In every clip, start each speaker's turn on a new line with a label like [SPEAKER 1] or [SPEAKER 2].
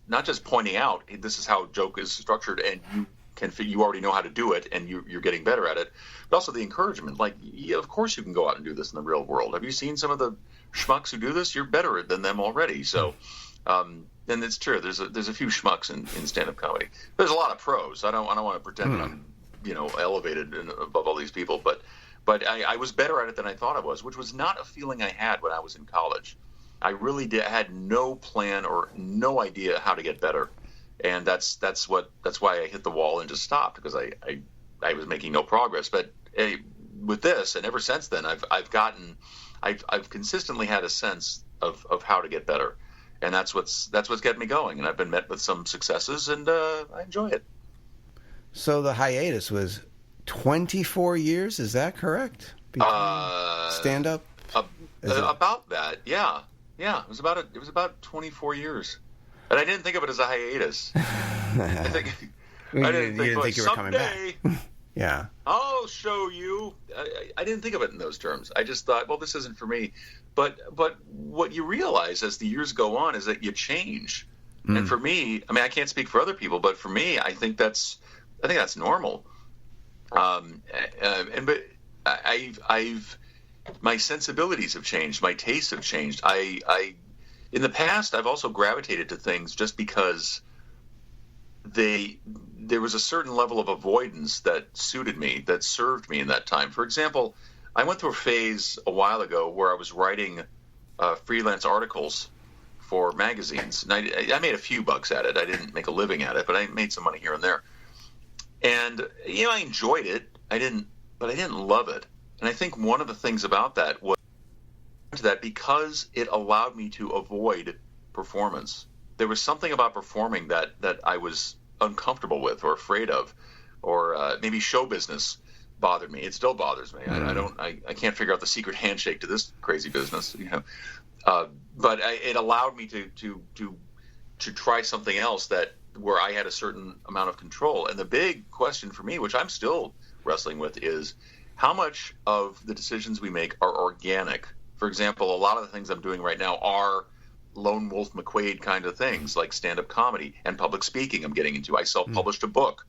[SPEAKER 1] not just pointing out, hey, this is how a joke is structured, and you already know how to do it, and you're getting better at it, but also the encouragement. Like, yeah, of course you can go out and do this in the real world. Have you seen some of the schmucks who do this? You're better than them already. So, and it's true. There's a few schmucks in stand-up comedy. There's a lot of pros. I don't want to pretend that I'm elevated and above all these people, but I was better at it than I thought I was, which was not a feeling I had when I was in college. I really had no plan or no idea how to get better, and that's why I hit the wall and just stopped, because I was making no progress. But with this, and ever since then, I've consistently had a sense of how to get better, and that's what's kept me going. And I've been met with some successes, and I enjoy it.
[SPEAKER 2] So the hiatus was 24 years. Is that correct? Stand up.
[SPEAKER 1] About that, yeah. Yeah, it was about 24 years, and I didn't think of it as a hiatus. I didn't think you were coming back.
[SPEAKER 2] Yeah,
[SPEAKER 1] I'll show you. I didn't think of it in those terms. I just thought, well, this isn't for me. But what you realize as the years go on is that you change. And for me, I mean, I can't speak for other people, but for me, I think that's normal. But I've my sensibilities have changed. My tastes have changed. In the past, I've also gravitated to things just because there was a certain level of avoidance that suited me, that served me in that time. For example, I went through a phase a while ago where I was writing freelance articles for magazines, and I made a few bucks at it. I didn't make a living at it, but I made some money here and there. And I enjoyed it. But I didn't love it. And I think one of the things about that was that because it allowed me to avoid performance, there was something about performing that I was uncomfortable with or afraid of, or maybe show business bothered me. It still bothers me. I can't figure out the secret handshake to this crazy business, but it allowed me to try something else where I had a certain amount of control. And the big question for me, which I'm still wrestling with, is how much of the decisions we make are organic. For example, a lot of the things I'm doing right now are Lone Wolf McQuade kind of things, like stand-up comedy and public speaking I'm getting into. I self-published a book.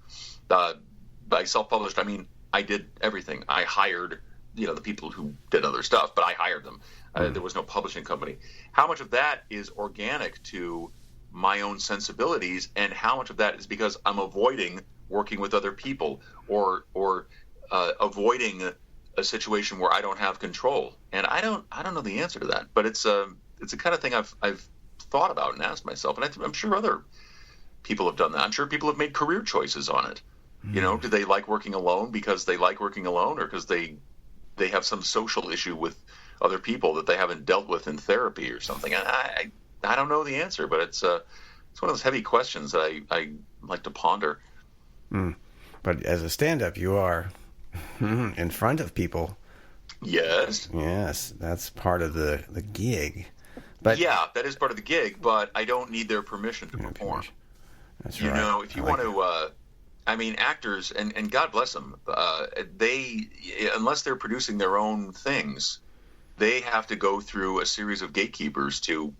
[SPEAKER 1] By self-published, I mean I did everything. I hired the people who did other stuff, but I hired them. There was no publishing company. How much of that is organic to my own sensibilities, and how much of that is because I'm avoiding working with other people or avoiding a situation where I don't have control? And I don't know the answer to that, but it's the kind of thing I've thought about and asked myself, and I'm sure other people have done that. I'm sure people have made career choices on it. Do they like working alone because they like working alone, or because they have some social issue with other people that they haven't dealt with in therapy or something? I don't know the answer, but it's one of those heavy questions that I like to ponder.
[SPEAKER 2] But as a stand-up, you are in front of people.
[SPEAKER 1] Yes.
[SPEAKER 2] Yes, that's part of the gig. But
[SPEAKER 1] yeah, that is part of the gig, but I don't need their permission to perform.
[SPEAKER 2] That's right.
[SPEAKER 1] If you want to, actors, and God bless them, they, unless they're producing their own things, they have to go through a series of gatekeepers to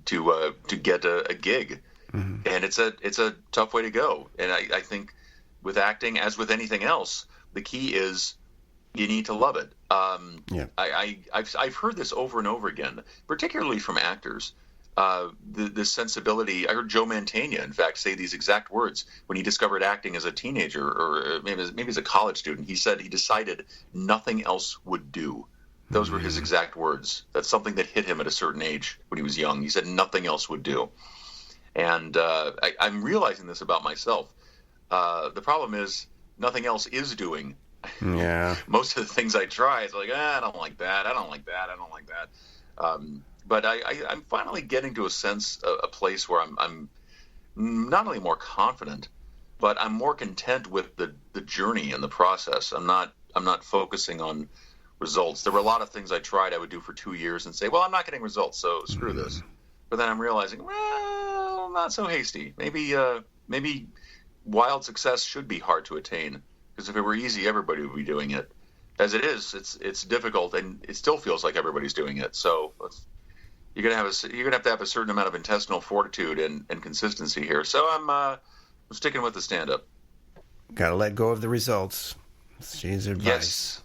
[SPEAKER 1] get a gig. And it's a tough way to go. And I think with acting, as with anything else, the key is you need to love it. I've heard this over and over again, particularly from actors. The sensibility. I heard Joe Mantegna, in fact, say these exact words when he discovered acting as a teenager, or maybe as a college student. He said he decided nothing else would do. Those were his exact words. That's something that hit him at a certain age when he was young. He said nothing else would do. And I'm realizing this about myself. The problem is nothing else is doing.
[SPEAKER 2] Yeah.
[SPEAKER 1] Most of the things I try, it's like, I don't like that. I don't like that. I don't like that. But I'm finally getting to a place where I'm not only more confident, but I'm more content with the journey and the process. I'm not focusing on results. There were a lot of things I tried I would do for 2 years and say, well, I'm not getting results, so screw this. But then I'm realizing, well, not so hasty. Maybe wild success should be hard to attain, because if it were easy, everybody would be doing it. As it is, it's difficult, and it still feels like everybody's doing it. So you're gonna have to have a certain amount of intestinal fortitude and consistency here. So I'm sticking with the stand-up.
[SPEAKER 2] Got to let go of the results. She's advice.
[SPEAKER 1] Yes.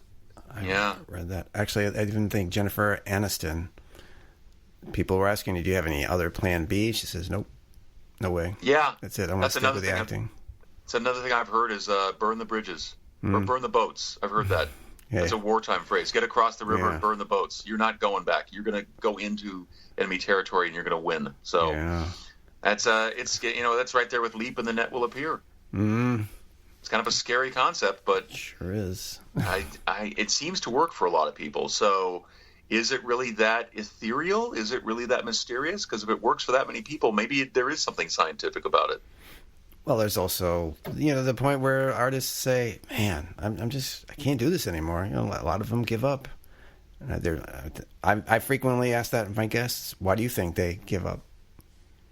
[SPEAKER 2] I read that. Actually, I even think Jennifer Aniston. People were asking, "Do you have any other plan B?" She says, "Nope, no way."
[SPEAKER 1] Yeah,
[SPEAKER 2] that's it. I want to stick with the acting.
[SPEAKER 1] It's another thing I've heard is burn the bridges or burn the boats. I've heard that. Yeah. That's a wartime phrase. Get across the river and burn the boats. You're not going back. You're going to go into enemy territory and you're going to win. So that's that's right there with leap and the net will appear. It's kind of a scary concept, but
[SPEAKER 2] it sure is.
[SPEAKER 1] It seems to work for a lot of people. So is it really that ethereal? Is it really that mysterious? Because if it works for that many people, maybe there is something scientific about it.
[SPEAKER 2] Well, there's also, the point where artists say, man, I can't do this anymore. A lot of them give up. I frequently ask that of my guests, why do you think they give up?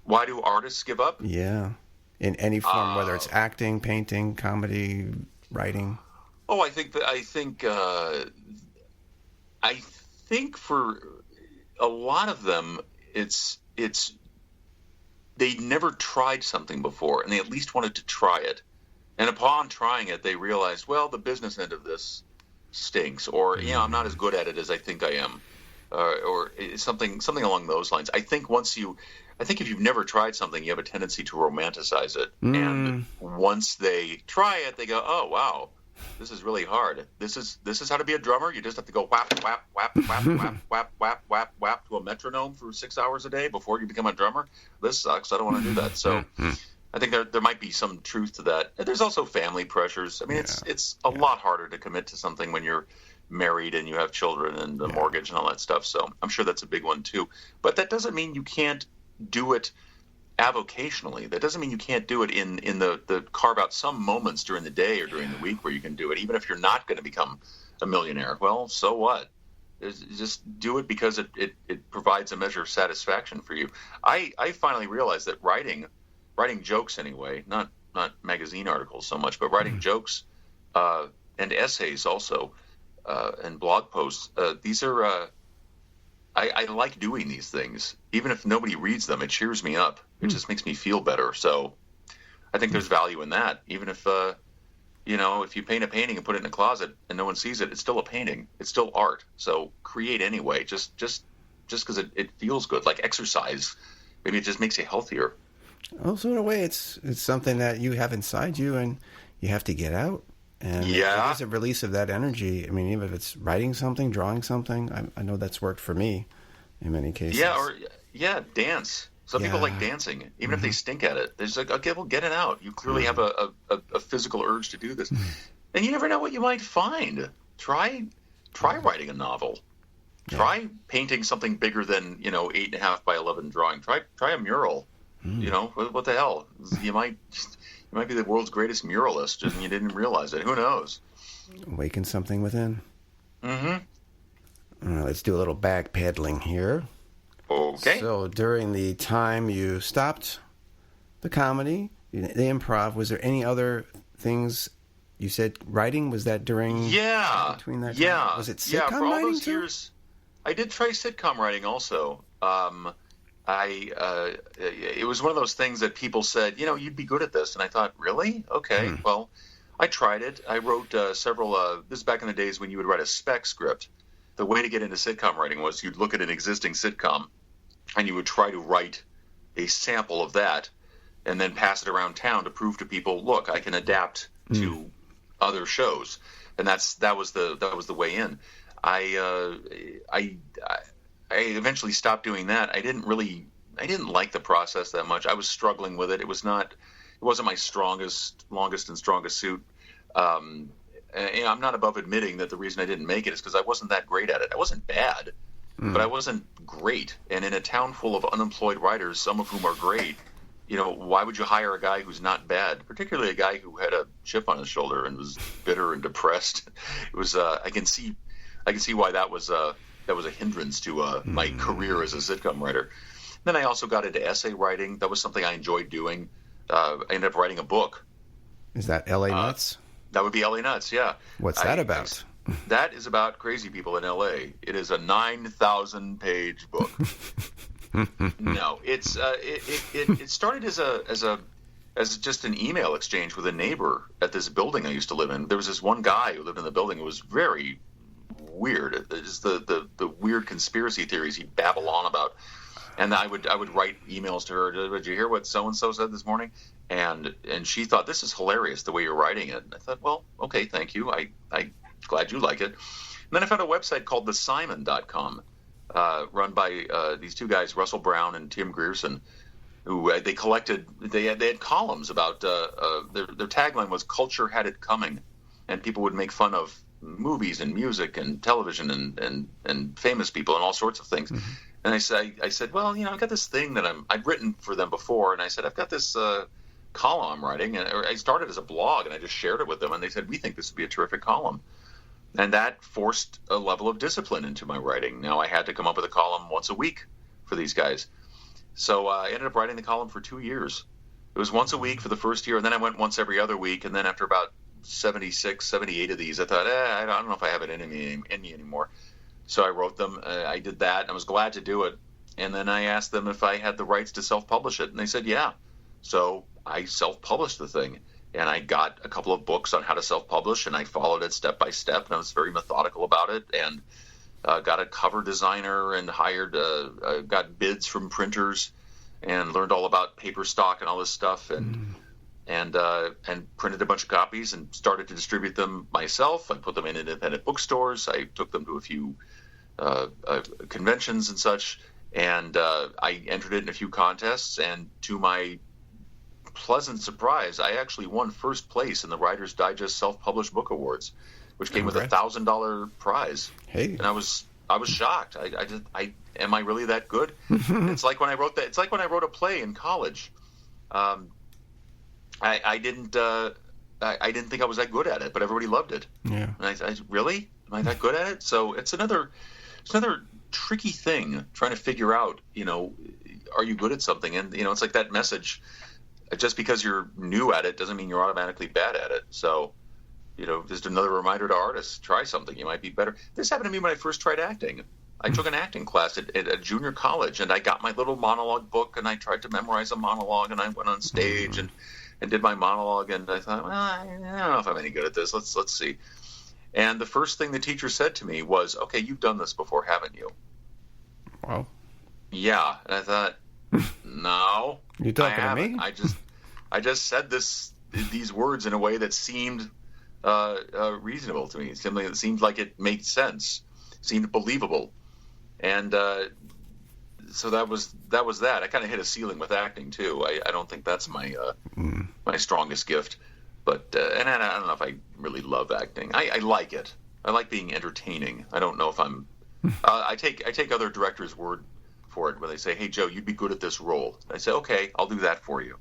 [SPEAKER 1] Why do artists give up?
[SPEAKER 2] Yeah. In any form, whether it's acting, painting, comedy, writing.
[SPEAKER 1] Oh, I think for a lot of them, it's they never tried something before, and they at least wanted to try it. And upon trying it, they realized, well, the business end of this stinks, or I'm not as good at it as I think I am, or something along those lines. I think if you've never tried something, you have a tendency to romanticize it, and once they try it, they go, oh wow, this is really hard. This is how to be a drummer. You just have to go whap whap whap whap whap whap whap whap whap to a metronome for 6 hours a day before you become a drummer. This sucks. I don't want to do that. So I think there might be some truth to that. And there's also family pressures. I mean, it's a lot harder to commit to something when you're married and you have children and the mortgage and all that stuff. So I'm sure that's a big one too. But that doesn't mean you can't do it avocationally. That doesn't mean you can't do it in the carve out some moments during the day or during the week where you can do it, even if you're not going to become a millionaire. Well, so what? Just do it because it provides a measure of satisfaction for you. I finally realized that writing jokes anyway, not magazine articles so much, but writing jokes and essays also and blog posts. These are I like doing these things. Even if nobody reads them, it cheers me up. It just makes me feel better. So I think there's value in that. Even if, if you paint a painting and put it in a closet and no one sees it, it's still a painting. It's still art. So create anyway, just because it feels good. Like exercise, maybe it just makes you healthier. Also,
[SPEAKER 2] in a way, it's something that you have inside you and you have to get out. And there's a release of that energy. I mean, even if it's writing something, drawing something, I know that's worked for me in many cases.
[SPEAKER 1] Dance. Some people like dancing, even if they stink at it. They're just like, okay, well, get it out. You clearly have a physical urge to do this. And you never know what you might find. Try writing a novel. Try painting something bigger than, 8.5 by 11 drawing. Try a mural. What the hell? You might be the world's greatest muralist, and you didn't realize it. Who knows?
[SPEAKER 2] Awaken something within. All right, let's do a little backpedaling here.
[SPEAKER 1] Okay.
[SPEAKER 2] So during the time you stopped the comedy, the improv, was there any other things? You said writing, was that during? Between that time? Was it sitcom
[SPEAKER 1] for all
[SPEAKER 2] writing
[SPEAKER 1] those
[SPEAKER 2] too?
[SPEAKER 1] years, I did try sitcom writing also. It was one of those things that people said, you'd be good at this. And I thought, really? Okay. Well, I tried it. I wrote several, this is back in the days when you would write a spec script. The way to get into sitcom writing was you'd look at an existing sitcom and you would try to write a sample of that and then pass it around town to prove to people, look, I can adapt to other shows. And that was the way in. I eventually stopped doing that. I didn't like the process that much. I was struggling with it. It wasn't my longest and strongest suit. I'm not above admitting that the reason I didn't make it is because I wasn't that great at it. I wasn't bad, but I wasn't great. And in a town full of unemployed writers, some of whom are great, why would you hire a guy who's not bad, particularly a guy who had a chip on his shoulder and was bitter and depressed? It was I can see why that was a hindrance to my career as a sitcom writer. Then I also got into essay writing. That was something I enjoyed doing. I ended up writing a book.
[SPEAKER 2] Is that L.A. Nuts?
[SPEAKER 1] That would be L.A. Nuts, yeah.
[SPEAKER 2] What's that about?
[SPEAKER 1] That is about crazy people in L.A. It is a 9,000-page book. No, it started as just an email exchange with a neighbor at this building I used to live in. There was this one guy who lived in the building who was very weird. It's the weird conspiracy theories he'd babble on about. And I would write emails to her. Did you hear what so and so said this morning? And she thought, this is hilarious the way you're writing it. And I thought, well, okay, thank you. I glad you like it. And then I found a website called thesimon.com, run by these two guys, Russell Brown and Tim Grierson, who they had columns about their tagline was "Culture Had It Coming," and people would make fun of movies and music and television and famous people and all sorts of things. Mm-hmm. And I said, well, I've got this thing that I'd written for them before, and I said, I've got this column I'm writing, and I started as a blog, and I just shared it with them, and they said, we think this would be a terrific column. And that forced a level of discipline into my writing. Now I had to come up with a column once a week for these guys. So I ended up writing the column for 2 years. It was once a week for the first year, and then I went once every other week, and then after about 76, 78 of these, I thought, I don't know if I have it in me anymore. So I wrote them. I did that, and I was glad to do it. And then I asked them if I had the rights to self-publish it, and they said, yeah. So I self-published the thing, and I got a couple of books on how to self-publish, and I followed it step by step, and I was very methodical about it, and got a cover designer and got bids from printers and learned all about paper stock and all this stuff, and printed a bunch of copies and started to distribute them myself. I put them in independent bookstores. I took them to a few conventions and such, and I entered it in a few contests, and to my pleasant surprise, I actually won first place in the Writer's Digest Self-Published Book Awards, which came with a $1,000 prize. Hey, and I was shocked. Am I really that good? It's like when I wrote that. It's like when I wrote a play in college. I didn't think I was that good at it, but everybody loved it. Yeah. And I really? Am I that good at it? So it's another tricky thing trying to figure out, are you good at something? And, it's like that message, just because you're new at it doesn't mean you're automatically bad at it. So, just another reminder to artists, try something. You might be better. This happened to me when I first tried acting. I took an acting class at a junior college, and I got my little monologue book, and I tried to memorize a monologue, and I went on stage and did my monologue, and I thought, well, I don't know if I'm any good at this. Let's see. And the first thing the teacher said to me was, okay, you've done this before, haven't you?
[SPEAKER 2] Wow.
[SPEAKER 1] Yeah. And I thought, no,
[SPEAKER 2] you talking
[SPEAKER 1] I haven't.
[SPEAKER 2] to me?
[SPEAKER 1] I just said these words in a way that seemed reasonable to me. Something that seemed like it made sense, seemed believable. And so that was that. I kind of hit a ceiling with acting too. I don't think that's my strongest gift, but and I don't know if I really love acting. I like it. I like being entertaining. I don't know if I'm. I take other directors' word for it when they say, "Hey Joe, you'd be good at this role." I say, "Okay, I'll do that for you."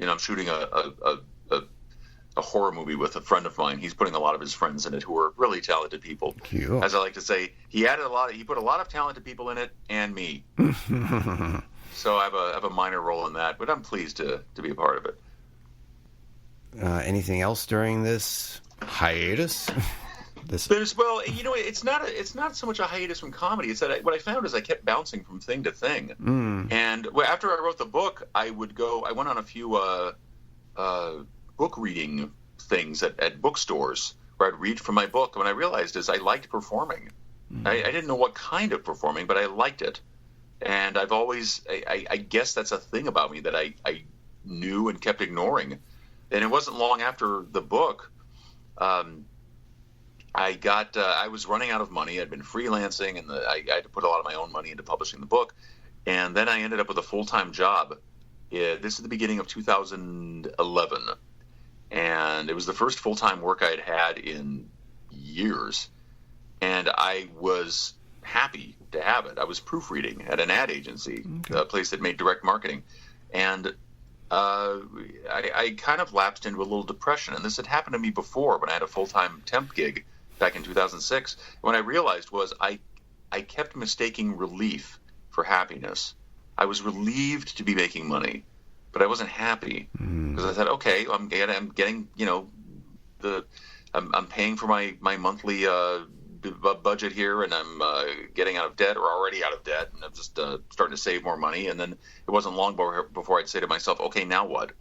[SPEAKER 1] I'm shooting a horror movie with a friend of mine. He's putting a lot of his friends in it who are really talented people. Cool. As I like to say, he put a lot of talented people in it, and me. So I have a minor role in that, but I'm pleased to be a part of it.
[SPEAKER 2] Anything else during this hiatus?
[SPEAKER 1] It's not so much a hiatus from comedy. It's that what I found is I kept bouncing from thing to thing. And after I wrote the book, I went on a few book reading things at bookstores where I'd read from my book. And what I realized is I liked performing. I didn't know what kind of performing, but I liked it. And I've always, I guess that's a thing about me that I knew and kept ignoring. And it wasn't long after the book, I was running out of money. I'd been freelancing, and I had to put a lot of my own money into publishing the book. And then I ended up with a full-time job. This is the beginning of 2011. And it was the first full-time work I had had in years. And I was happy to have it. I was proofreading at an ad agency, a place that made direct marketing. And I kind of lapsed into a little depression. And this had happened to me before when I had a full-time temp gig back in 2006. What I realized was I kept mistaking relief for happiness. I was relieved to be making money, but I wasn't happy because I thought, okay, I'm getting, I'm paying for my monthly budget here, and I'm getting out of debt or already out of debt, and I'm just starting to save more money. And then it wasn't long before I'd say to myself, okay, now what?